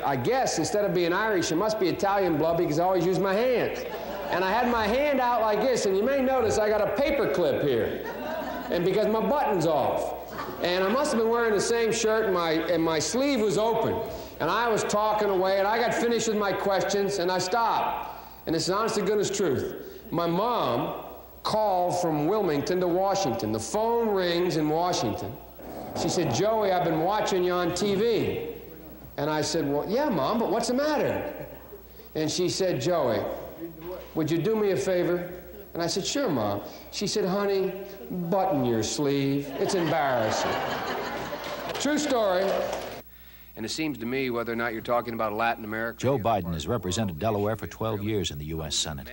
I guess instead of being Irish, it must be Italian blood because I always use my hands. And I had my hand out like this, and you may notice I got a paper clip here, and because my button's off. And I must have been wearing the same shirt, and my sleeve was open. And I was talking away, and I got finished with my questions, and I stopped. And it's honest to goodness truth. My mom called from Wilmington to Washington. The phone rings in Washington. She said, "Joey, I've been watching you on TV." And I said, "Well, yeah, Mom, but what's the matter?" And she said, "Joey, would you do me a favor?" And I said, "Sure, Mom." She said, "Honey, button your sleeve. It's embarrassing." True story. And it seems to me, whether or not you're talking about Latin America... Joe Biden has represented Delaware for 12 years in the U.S. Senate,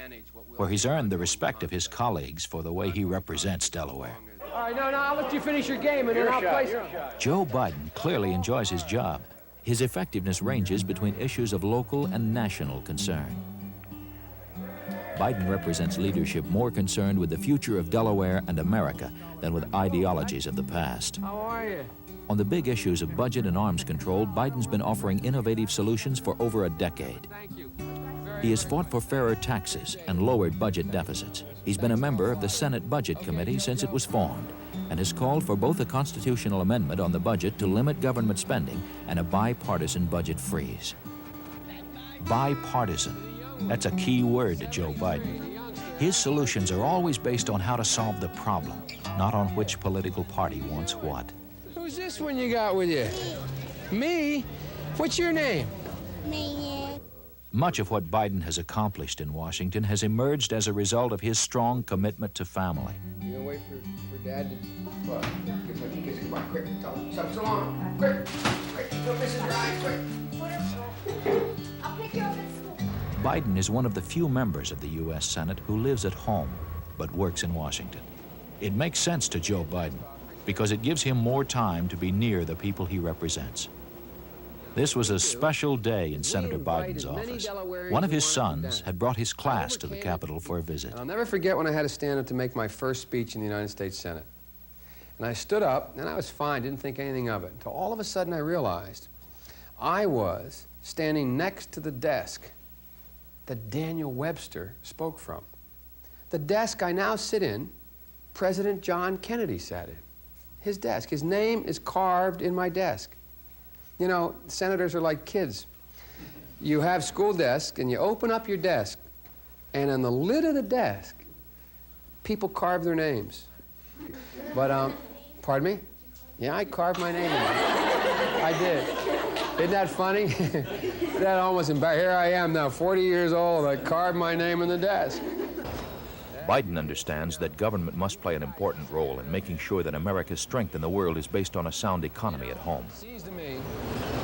where he's earned the respect of his colleagues for the way he represents Delaware. All right, no, I'll let you finish your game, and then I'll play... Joe Biden clearly enjoys his job. His effectiveness ranges between issues of local and national concern. Biden represents leadership more concerned with the future of Delaware and America than with ideologies of the past. How are you? On the big issues of budget and arms control, Biden's been offering innovative solutions for over a decade. Thank you. He has fought for fairer taxes and lowered budget deficits. He's been a member of the Senate Budget Committee since it was formed and has called for both a constitutional amendment on the budget to limit government spending and a bipartisan budget freeze. Bipartisan. That's a key word to Joe Biden. His solutions are always based on how to solve the problem, not on which political party wants what. Who's this one you got with you? Me? What's your name? Me. Much of what Biden has accomplished in Washington has emerged as a result of his strong commitment to family. You gonna wait for Dad to... Well, come on, quick. Tell him so long. Quick. Tell Mrs. Ryan, quick. I'll pick you up at school. Biden is one of the few members of the U.S. Senate who lives at home but works in Washington. It makes sense to Joe Biden because it gives him more time to be near the people he represents. This was a special day in Senator Biden's office. One of his sons had brought his class to the Capitol for a visit. I'll never forget when I had to stand up to make my first speech in the United States Senate. And I stood up, and I was fine, didn't think anything of it, until all of a sudden I realized I was standing next to the desk that Daniel Webster spoke from. The desk I now sit in, President John Kennedy sat in. His desk. His name is carved in my desk. You know, senators are like kids. You have school desks, and you open up your desk, and on the lid of the desk, people carve their names. But, pardon me? Yeah, I carved my name in it. I did. Isn't that funny? That almost embarrassing. Here I am now, 40 years old, I carved my name in the desk. Biden understands that government must play an important role in making sure that America's strength in the world is based on a sound economy at home. It seems to me,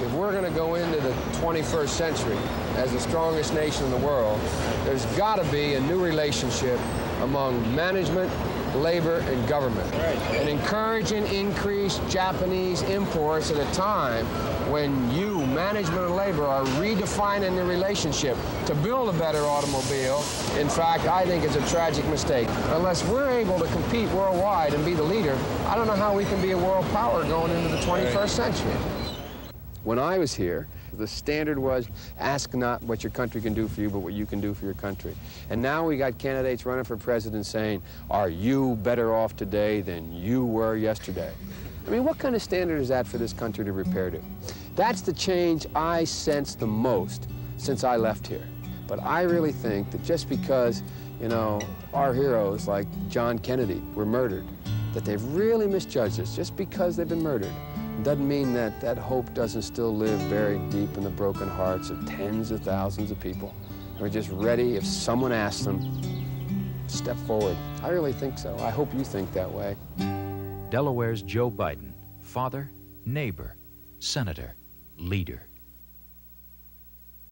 if we're going to go into the 21st century as the strongest nation in the world, there's got to be a new relationship among management, labor, and government. Right. And encourage and increase Japanese imports at a time when you, management and labor, are redefining the relationship to build a better automobile. In fact, I think it's a tragic mistake. Unless we're able to compete worldwide and be the leader, I don't know how we can be a world power going into the 21st century. When I was here, the standard was, ask not what your country can do for you, but what you can do for your country. And now we got candidates running for president saying, are you better off today than you were yesterday? I mean, what kind of standard is that for this country to repair to? That's the change I sense the most since I left here. But I really think that just because, you know, our heroes like John Kennedy were murdered, that they've really misjudged us just because they've been murdered. Doesn't mean that that hope doesn't still live buried deep in the broken hearts of tens of thousands of people who are just ready, if someone asks them, to step forward. I really think so. I hope you think that way. Delaware's Joe Biden, father, neighbor, senator, leader.